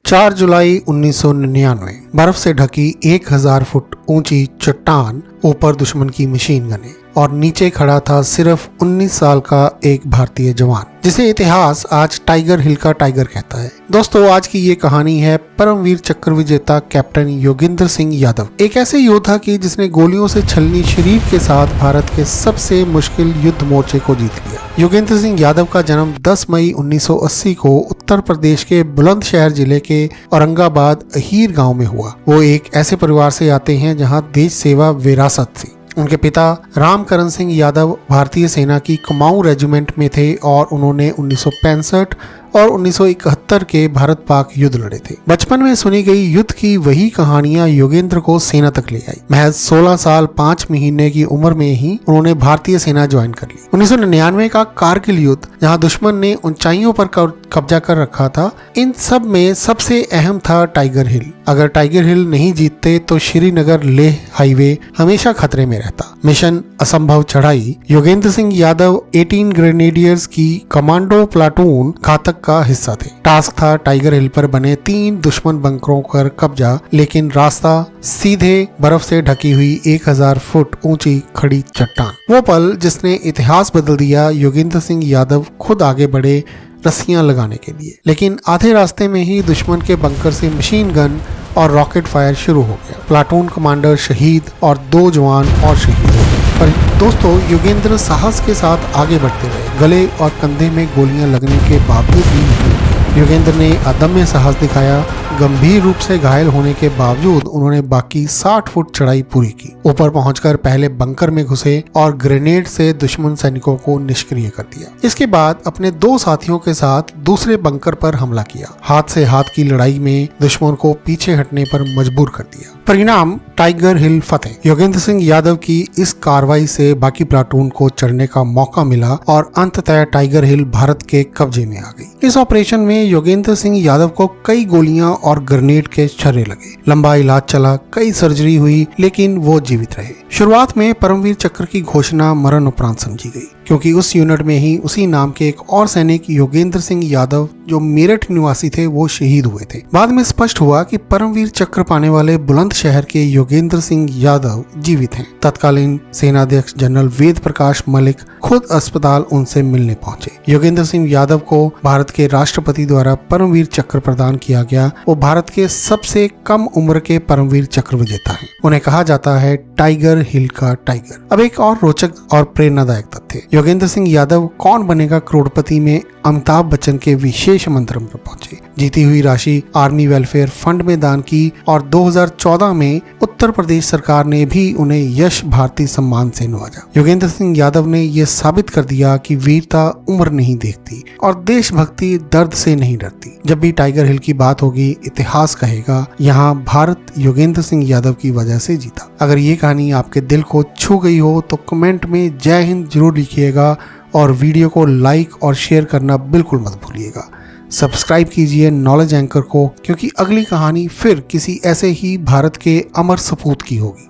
4 जुलाई 1999 बर्फ से ढकी 1000 फुट ऊंची चट्टान, ऊपर दुश्मन की मशीन गने और नीचे खड़ा था सिर्फ 19 साल का एक भारतीय जवान, जिसे इतिहास आज टाइगर हिल का टाइगर कहता है। दोस्तों, आज की ये कहानी है परमवीर चक्र विजेता कैप्टन योगेंद्र सिंह यादव, एक ऐसे योद्धा की जिसने गोलियों से छलनी शरीर के साथ भारत के सबसे मुश्किल युद्ध मोर्चे को जीत लिया। योगेंद्र सिंह यादव का जन्म 10 मई 1980 को उत्तर प्रदेश के बुलंदशहर जिले के औरंगाबाद अहीर गांव में हुआ। वो एक ऐसे परिवार से आते हैं जहां देश सेवा विरासत थी। उनके पिता रामकरण सिंह यादव भारतीय सेना की कुमाऊं रेजिमेंट में थे और उन्होंने 1965 और 1971 के भारत पाक युद्ध लड़े थे। बचपन में सुनी गई युद्ध की वही कहानियां योगेंद्र को सेना तक ले आई। महज 16 साल 5 महीने की उम्र में ही उन्होंने भारतीय सेना ज्वाइन कर ली। 1999 का कारगिल युद्ध, जहां दुश्मन ने ऊंचाइयों पर कब्जा कर रखा था, इन सब में सबसे अहम था टाइगर हिल। अगर टाइगर हिल नहीं जीतते तो श्रीनगर लेह हाईवे हमेशा खतरे में रहता। मिशन असंभव चढ़ाई। योगेंद्र सिंह यादव 18 ग्रेनेडियर्स की कमांडो प्लाटून घातक का हिस्सा थे। टास्क था टाइगर हिल पर बने 3 दुश्मन बंकरों पर कब्जा, लेकिन रास्ता सीधे बर्फ से ढकी हुई 1000 फुट ऊंची खड़ी चट्टान। वो पल जिसने इतिहास बदल दिया। योगेंद्र सिंह यादव खुद आगे बढ़े रस्सियां लगाने के लिए, लेकिन आधे रास्ते में ही दुश्मन के बंकर से मशीन गन और रॉकेट फायर शुरू हो गया। प्लाटून कमांडर शहीद और 2 जवान और शहीद हो गए। पर दोस्तों, योगेंद्र साहस के साथ आगे बढ़ते रहे। गले और कंधे में गोलियां लगने के बावजूद भी योगेंद्र ने अदम्य साहस दिखाया। गंभीर रूप से घायल होने के बावजूद उन्होंने बाकी 60 फुट चढ़ाई पूरी की। ऊपर पहुंचकर पहले बंकर में घुसे और ग्रेनेड से दुश्मन सैनिकों को निष्क्रिय कर दिया। इसके बाद अपने 2 साथियों के साथ दूसरे बंकर पर हमला किया। हाथ से हाथ की लड़ाई में दुश्मन को पीछे हटने पर मजबूर कर दिया। परिणाम, टाइगर हिल फतेह। योगेंद्र सिंह यादव की इस कार्रवाई से बाकी प्लाटून को चढ़ने का मौका मिला और अंततः टाइगर हिल भारत के कब्जे में आ गई। इस ऑपरेशन में योगेंद्र सिंह यादव को कई गोलियां और ग्रेनेड के छर्रे लगे। लंबा इलाज चला, कई सर्जरी हुई, लेकिन वो जीवित रहे। शुरुआत में परमवीर चक्र की घोषणा मरण उपरांत समझी गई, क्योंकि उस यूनिट में ही उसी नाम के एक और सैनिक योगेंद्र सिंह यादव, जो मेरठ निवासी थे, वो शहीद हुए थे। बाद में स्पष्ट हुआ कि परमवीर चक्र पाने वाले बुलंदशहर के योगेंद्र सिंह यादव जीवित हैं। तत्कालीन सेनाध्यक्ष जनरल वेद प्रकाश मलिक खुद अस्पताल उनसे मिलने पहुंचे। योगेंद्र सिंह यादव को भारत के राष्ट्रपति द्वारा परमवीर चक्र प्रदान किया गया। वो भारत के सबसे कम उम्र के परमवीर चक्र विजेता हैं। उन्हें कहा जाता है टाइगर हिल का टाइगर। अब एक और रोचक और प्रेरणादायक तथ्य, योगेंद्र सिंह यादव कौन बनेगा करोड़पति में अमिताभ बच्चन के विशेष मंत्र पर पहुंचे। जीती हुई राशि आर्मी वेलफेयर फंड में दान की और 2014 में उत्तर प्रदेश सरकार ने भी उन्हें यश भारती सम्मान से नवाजा। योगेंद्र सिंह यादव ने यह साबित कर दिया कि वीरता उम्र नहीं देखती और देशभक्ति दर्द से नहीं डरती। जब भी टाइगर हिल की बात होगी, इतिहास कहेगा यहाँ भारत योगेंद्र सिंह यादव की वजह से जीता। अगर ये कहानी आपके दिल को छू गई हो तो कमेंट में जय हिंद जरूर लिखिएगा और वीडियो को लाइक और शेयर करना बिल्कुल मत भूलिएगा। सब्सक्राइब कीजिए नॉलेज एंकर को, क्योंकि अगली कहानी फिर किसी ऐसे ही भारत के अमर सपूत की होगी।